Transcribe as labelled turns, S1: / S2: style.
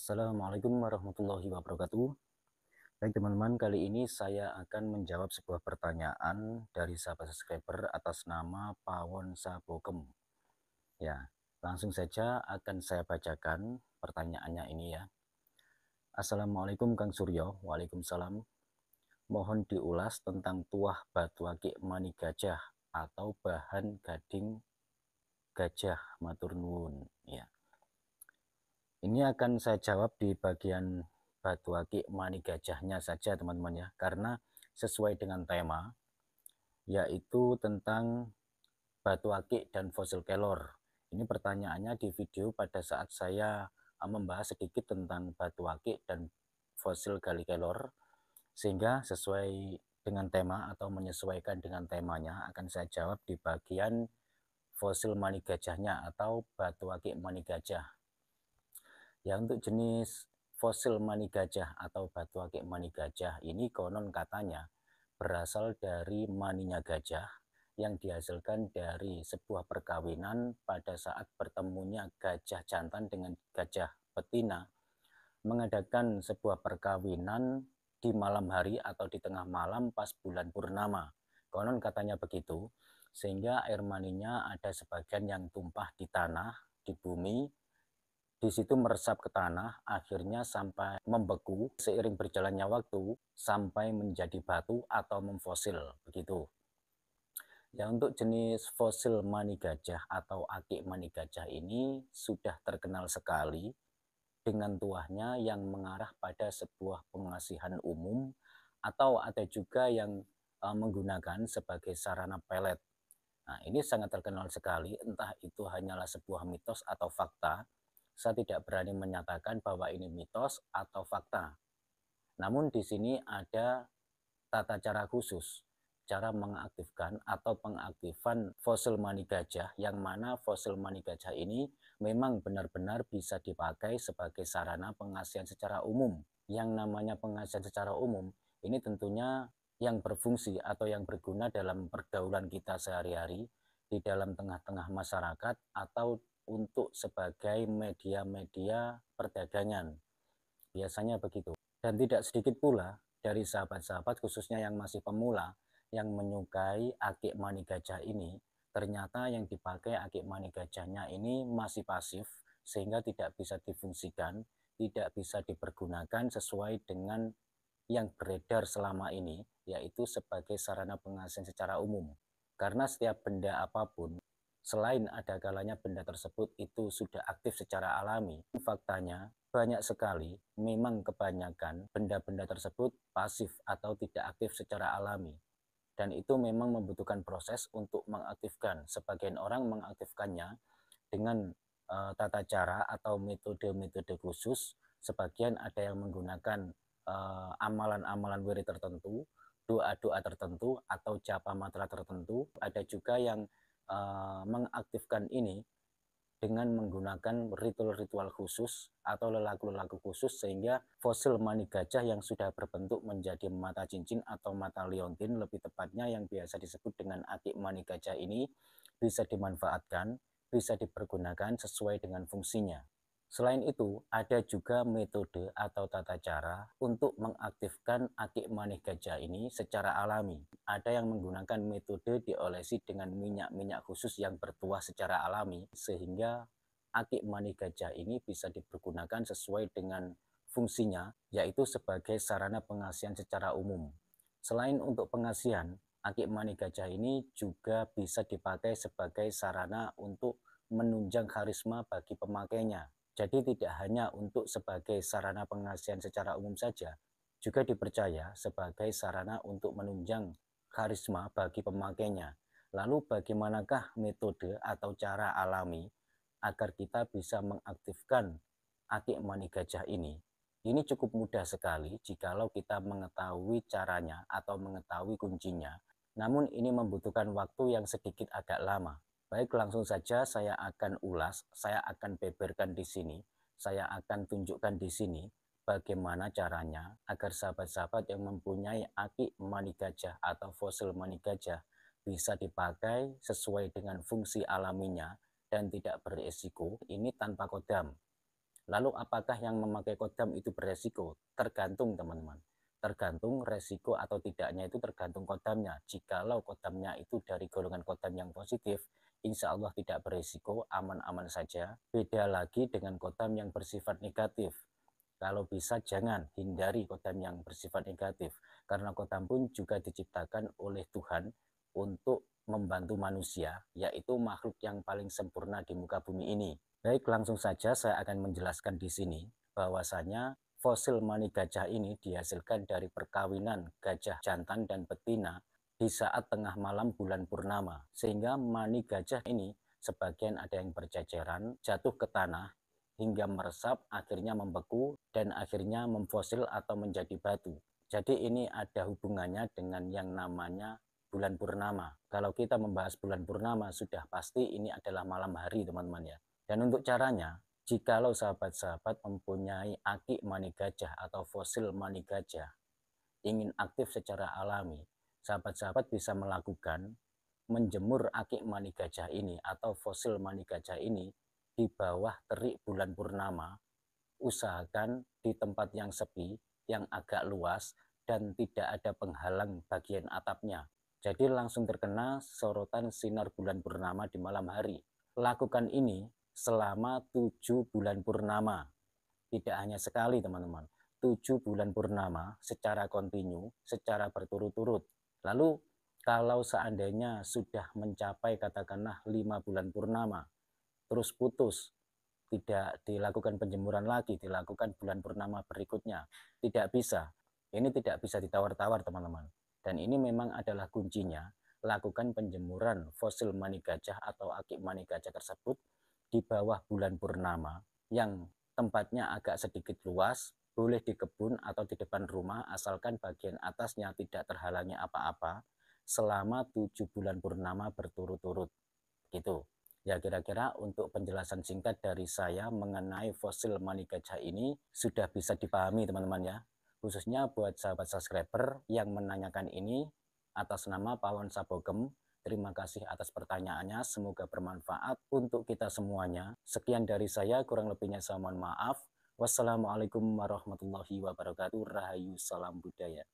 S1: Assalamualaikum warahmatullahi wabarakatuh. Baik teman-teman, kali ini saya akan menjawab sebuah pertanyaan dari sahabat subscriber atas nama Pawon Sabokem. Ya, langsung saja akan saya bacakan pertanyaannya ini ya. Assalamualaikum Kang Suryo. Waalaikumsalam. Mohon diulas tentang tuah batu akik mani gajah atau bahan gading gajah, matur nuwun. Ya. Ini akan saya jawab di bagian batu akik mani gajahnya saja teman-teman ya, karena sesuai dengan tema, yaitu tentang batu akik dan fosil kelor. Ini pertanyaannya di video pada saat saya membahas sedikit tentang batu akik dan fosil gali kelor, sehingga sesuai dengan tema atau menyesuaikan dengan temanya akan saya jawab di bagian fosil mani gajahnya atau batu akik mani gajah. Ya, untuk jenis fosil mani gajah atau batu akik mani gajah ini konon katanya berasal dari maninya gajah yang dihasilkan dari sebuah perkawinan pada saat bertemunya gajah jantan dengan gajah betina mengadakan sebuah perkawinan di malam hari atau di tengah malam pas bulan purnama. Konon katanya begitu, sehingga air maninya ada sebagian yang tumpah di tanah, di bumi, di situ meresap ke tanah, akhirnya sampai membeku seiring berjalannya waktu sampai menjadi batu atau memfosil begitu. Ya, untuk jenis fosil mani gajah atau akik mani gajah ini sudah terkenal sekali dengan tuahnya yang mengarah pada sebuah pengasihan umum atau ada juga yang menggunakan sebagai sarana pelet. Nah, ini sangat terkenal sekali, entah itu hanyalah sebuah mitos atau fakta. Saya tidak berani menyatakan bahwa ini mitos atau fakta. Namun di sini ada tata cara khusus, cara mengaktifkan atau pengaktifan fosil mani gajah, yang mana fosil mani gajah ini memang benar-benar bisa dipakai sebagai sarana pengasihan secara umum. Yang namanya pengasihan secara umum, ini tentunya yang berfungsi atau yang berguna dalam pergaulan kita sehari-hari, di dalam tengah-tengah masyarakat, atau untuk sebagai media-media perdagangan. Biasanya begitu. Dan tidak sedikit pula dari sahabat-sahabat khususnya yang masih pemula yang menyukai akik mani gajah ini, ternyata yang dipakai akik mani gajahnya ini masih pasif sehingga tidak bisa difungsikan, tidak bisa dipergunakan sesuai dengan yang beredar selama ini, yaitu sebagai sarana pengasihan secara umum. Karena setiap benda apapun, selain ada kalanya benda tersebut itu sudah aktif secara alami, faktanya banyak sekali memang kebanyakan benda-benda tersebut pasif atau tidak aktif secara alami. Dan itu memang membutuhkan proses untuk mengaktifkan. Sebagian orang mengaktifkannya dengan tata cara atau metode-metode khusus. Sebagian ada yang menggunakan amalan-amalan wirid tertentu, doa-doa tertentu, atau japa mantra tertentu. Ada juga yang mengaktifkan ini dengan menggunakan ritual-ritual khusus atau lelaku-lelaku khusus, sehingga fosil mani gajah yang sudah berbentuk menjadi mata cincin atau mata liontin lebih tepatnya, yang biasa disebut dengan akik mani gajah ini bisa dimanfaatkan, bisa dipergunakan sesuai dengan fungsinya. Selain itu, ada juga metode atau tata cara untuk mengaktifkan akik mani gajah ini secara alami. Ada yang menggunakan metode diolesi dengan minyak-minyak khusus yang bertuah secara alami, sehingga akik mani gajah ini bisa dipergunakan sesuai dengan fungsinya, yaitu sebagai sarana pengasihan secara umum. Selain untuk pengasihan, akik mani gajah ini juga bisa dipakai sebagai sarana untuk menunjang karisma bagi pemakainya. Jadi tidak hanya untuk sebagai sarana pengasihan secara umum saja, juga dipercaya sebagai sarana untuk menunjang karisma bagi pemakainya. Lalu bagaimanakah metode atau cara alami agar kita bisa mengaktifkan akik mani gajah ini? Ini cukup mudah sekali jikalau kita mengetahui caranya atau mengetahui kuncinya. Namun ini membutuhkan waktu yang sedikit agak lama. Baik, langsung saja saya akan ulas, saya akan beberkan di sini, saya akan tunjukkan di sini bagaimana caranya agar sahabat-sahabat yang mempunyai akik mani gajah atau fosil mani gajah bisa dipakai sesuai dengan fungsi alaminya dan tidak beresiko, ini tanpa kodam. Lalu apakah yang memakai kodam itu beresiko? Tergantung teman-teman. Tergantung resiko atau tidaknya itu tergantung kodamnya. Jikalau kodamnya itu dari golongan kodam yang positif, insya Allah tidak beresiko, aman-aman saja. Beda lagi dengan kodam yang bersifat negatif. Kalau bisa jangan hindari kodam yang bersifat negatif. Karena kodam pun juga diciptakan oleh Tuhan untuk membantu manusia, yaitu makhluk yang paling sempurna di muka bumi ini. Baik, langsung saja saya akan menjelaskan di sini bahwasanya fosil mani gajah ini dihasilkan dari perkawinan gajah jantan dan betina di saat tengah malam bulan purnama. Sehingga mani gajah ini sebagian ada yang berceceran, jatuh ke tanah, hingga meresap, akhirnya membeku, dan akhirnya memfosil atau menjadi batu. Jadi ini ada hubungannya dengan yang namanya bulan purnama. Kalau kita membahas bulan purnama, sudah pasti ini adalah malam hari teman-teman ya. Dan untuk caranya, jikalau sahabat-sahabat mempunyai akik mani gajah atau fosil mani gajah, ingin aktif secara alami, sahabat-sahabat bisa melakukan menjemur akik mani gajah ini atau fosil mani gajah ini di bawah terik bulan purnama. Usahakan di tempat yang sepi, yang agak luas, dan tidak ada penghalang bagian atapnya. Jadi langsung terkena sorotan sinar bulan purnama di malam hari. Lakukan ini selama 7 bulan purnama. Tidak hanya sekali teman-teman. 7 bulan purnama secara kontinu, secara berturut-turut. Lalu kalau seandainya sudah mencapai katakanlah 5 bulan purnama, terus putus, tidak dilakukan penjemuran lagi, dilakukan bulan purnama berikutnya, tidak bisa. Ini tidak bisa ditawar-tawar teman-teman. Dan ini memang adalah kuncinya, lakukan penjemuran fosil mani gajah atau akik mani gajah tersebut di bawah bulan purnama yang tempatnya agak sedikit luas, boleh di kebun atau di depan rumah asalkan bagian atasnya tidak terhalangi apa-apa selama 7 bulan purnama berturut-turut. Gitu. Ya kira-kira untuk penjelasan singkat dari saya mengenai fosil mani gajah ini sudah bisa dipahami teman-teman ya. Khususnya buat sahabat subscriber yang menanyakan ini atas nama Pawon Sabogem. Terima kasih atas pertanyaannya, semoga bermanfaat untuk kita semuanya. Sekian dari saya, kurang lebihnya saya mohon maaf. Wassalamualaikum warahmatullahi wabarakatuh. Rahayu, salam budaya.